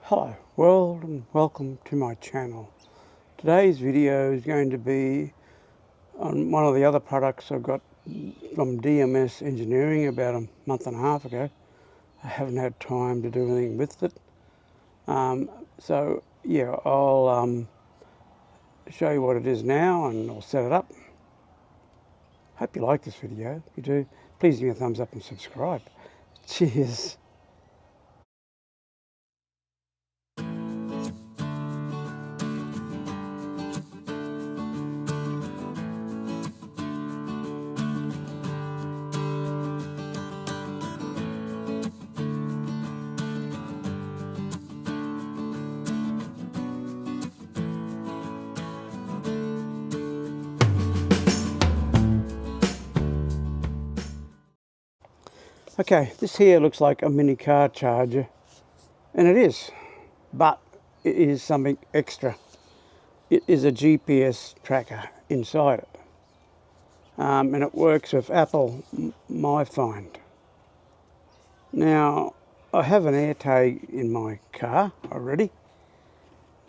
Hello world and welcome to my channel. Today's video is going to be on one of the other products I got from DMS Engineering about a month and a half ago. I haven't had time to do anything with it. So yeah, I'll show you what it is now and I'll set it up. Hope you like this video. If you do, please give me a thumbs up and subscribe. Cheers. Okay, this here looks like a mini car charger, and it is, but it is something extra. It is a GPS tracker inside it, and it works with Apple MyFind. Now, I have an AirTag in my car already,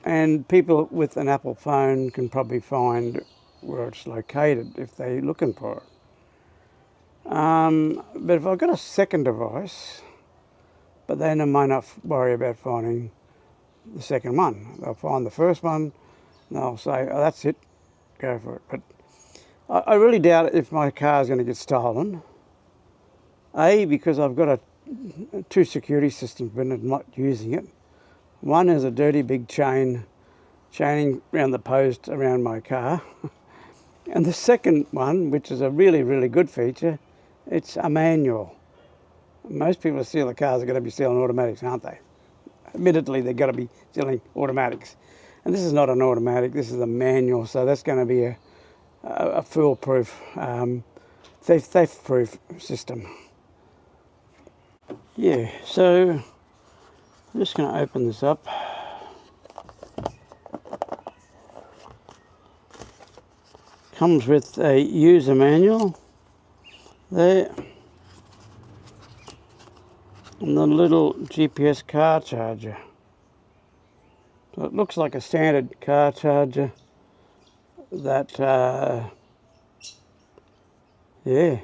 and people with an Apple phone can probably find where it's located if they're looking for it. But if I've got a second device, but then I might not worry about finding the second one. They'll find the first one and they'll say, oh, that's it, go for it. But I really doubt if my car is going to get stolen. Because I've got two security systems but I'm not using it. One is a dirty big chaining around the post around my car. And the second one, which is a really, really good feature, it's a manual. Most people who steal the cars are going to be stealing automatics, aren't they? Admittedly, they're going to be stealing automatics. And this is not an automatic, this is a manual, so that's going to be a foolproof, theft-proof system. Yeah, so I'm just going to open this up. Comes with a user manual there, and the little GPS car charger. So it looks like a standard car charger that, yeah,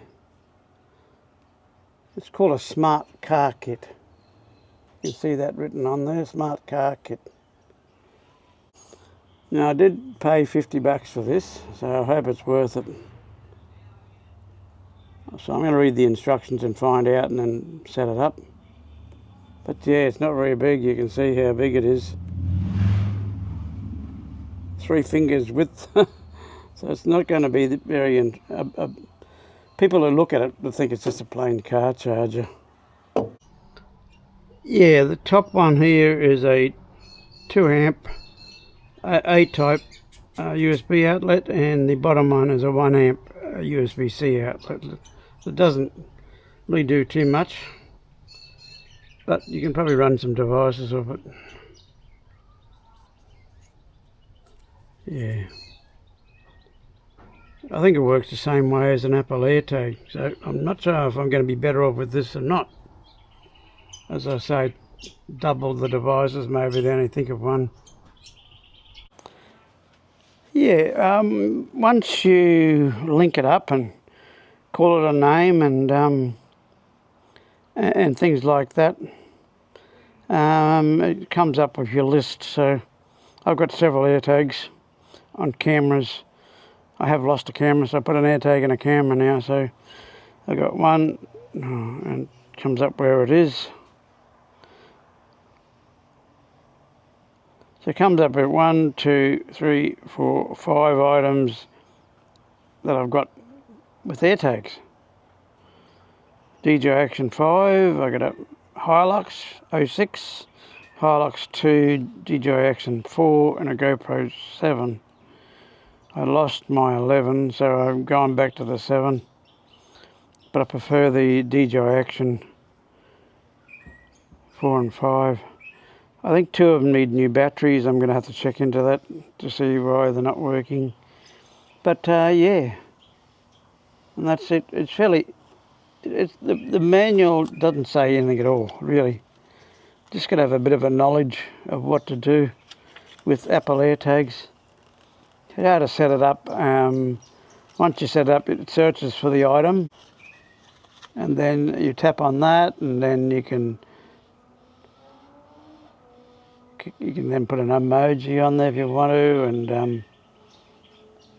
it's called a smart car kit. You can see that written on there, smart car kit. Now I did pay $50 for this, so I hope it's worth it. So I'm going to read the instructions and find out and then set it up. But yeah, it's not very big. You can see how big it is. 3 fingers width. So it's not going to be very... people who look at it will think it's just a plain car charger. Yeah, the top one here is a 2 amp A-type USB outlet, and the bottom one is a 1 amp USB-C outlet. It doesn't really do too much, but you can probably run some devices off it. Yeah, I think it works the same way as an Apple AirTag, so I'm not sure if I'm going to be better off with this or not. As I say, double the devices, maybe they only think of one. Yeah, once you link it up and call it a name and things like that, it comes up with your list. So I've got several AirTags on cameras. I have lost a camera, so I put an AirTag in a camera now. So I got one, and it comes up where it is. So it comes up with 1, 2, 3, 4, 5 items that I've got with AirTags. DJI Action 5, I got a Hilux 06, Hilux 2, DJI Action 4 and a GoPro 7. I lost my 11, so I'm going back to the 7, but I prefer the DJI Action 4 and 5. I think 2 of them need new batteries. I'm going to have to check into that to see why they're not working. But yeah, and that's it. It's fairly... the manual doesn't say anything at all, really. Just got to have a bit of a knowledge of what to do with Apple AirTags. How to set it up. Once you set it up, it searches for the item, and then you tap on that, and then you can then put an emoji on there if you want to, and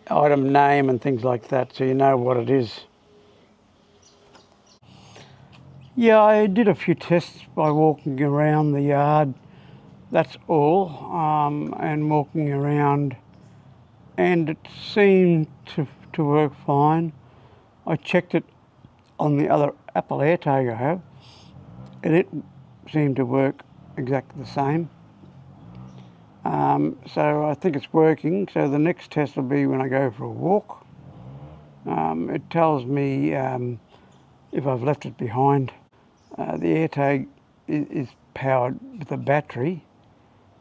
item name and things like that, so you know what it is. Yeah, I did a few tests by walking around the yard, that's all, and walking around, and it seemed to work fine. I checked it on the other Apple AirTag I have, and it seemed to work exactly the same. So I think it's working. So the next test will be when I go for a walk. It tells me if I've left it behind. The AirTag is powered with a battery,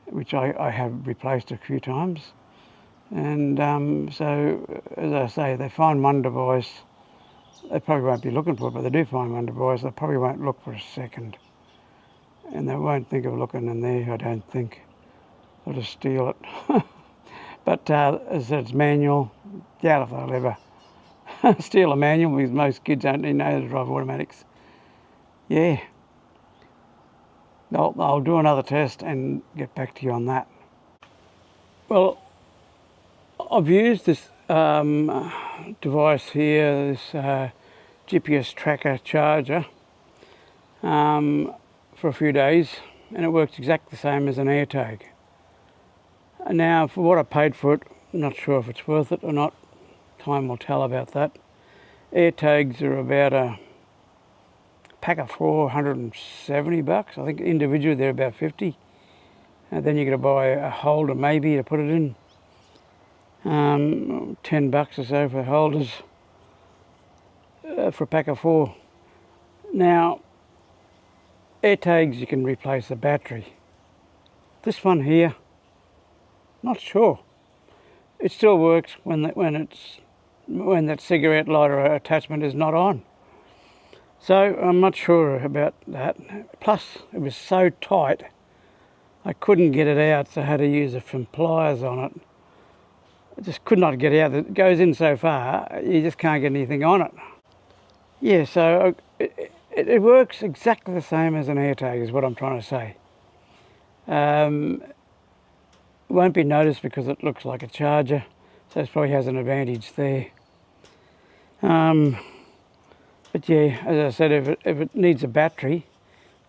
which I have replaced a few times. And so, as I say, they find one device. They probably won't be looking for it, but they do find one device. They probably won't look for a second. And they won't think of looking in there, I don't think. They'll just steal it. But as I said, it's manual. Doubt if they'll ever steal a manual, because most kids don't even know how to drive automatics. Yeah. I'll do another test and get back to you on that. Well, I've used this device here, this GPS tracker charger, for a few days, and it works exactly the same as an AirTag. Now, for what I paid for it, I'm not sure if it's worth it or not. Time will tell about that. AirTags are about a pack of 470 bucks. I think individually they're about 50. And then you've got to buy a holder maybe to put it in. 10 bucks or so for holders for a pack of 4. Now, AirTags, you can replace the battery. This one here, not sure. It still works when that cigarette lighter attachment is not on. So I'm not sure about that. Plus, it was so tight, I couldn't get it out, so I had to use some pliers on it. I just could not get it out. It goes in so far, you just can't get anything on it. Yeah, so it works exactly the same as an AirTag, is what I'm trying to say. It won't be noticed because it looks like a charger, so it probably has an advantage there. But yeah, as I said, if it needs a battery,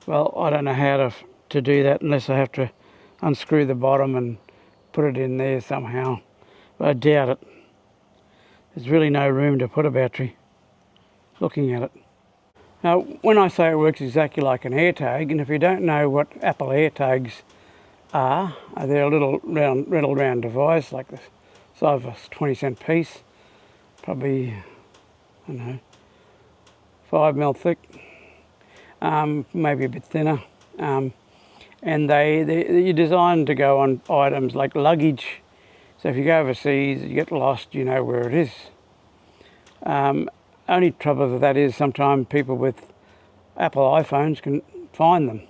well, I don't know how to do that unless I have to unscrew the bottom and put it in there somehow. But I doubt it. There's really no room to put a battery, looking at it. Now, when I say it works exactly like an AirTag, and if you don't know what Apple AirTags are, they're a little round device, like the size of a 20-cent piece, probably, I don't know, 5 mil thick, maybe a bit thinner, and you're designed to go on items like luggage. So if you go overseas, you get lost, you know where it is. Only trouble with that is sometimes people with Apple iPhones can find them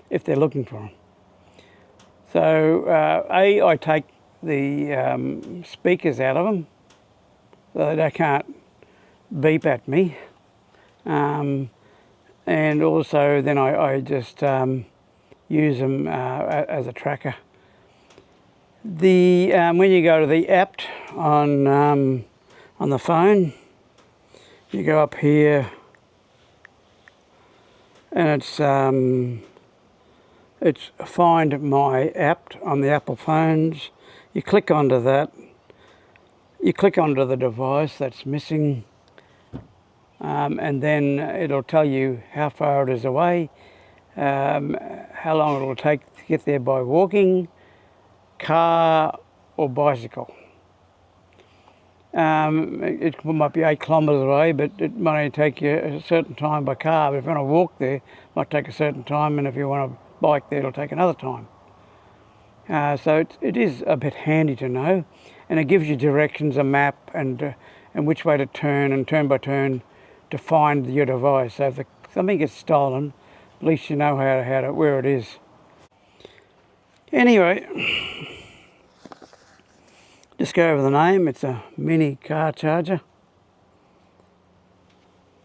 if they're looking for them. So I take the speakers out of them so they can't beep at me. And also then I just use them as a tracker. When you go to the app on the phone, you go up here, and it's Find My App on the Apple phones. You click onto that. You click onto the device that's missing, and then it'll tell you how far it is away, how long it will take to get there by walking, car or bicycle. It might be 8 kilometres away, but it might only take you a certain time by car. But if you want to walk there, it might take a certain time, and if you want to bike there, it'll take another time. So it is a bit handy to know, and it gives you directions, a map, and which way to turn, and turn by turn to find your device. So if something gets stolen, at least you know where it is. Anyway, just go over the name. It's a mini car charger.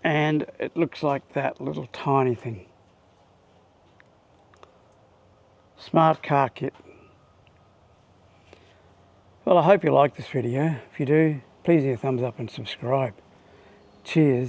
And it looks like that little tiny thing. Smart car kit. Well, I hope you like this video. If you do, please give a thumbs up and subscribe. Cheers.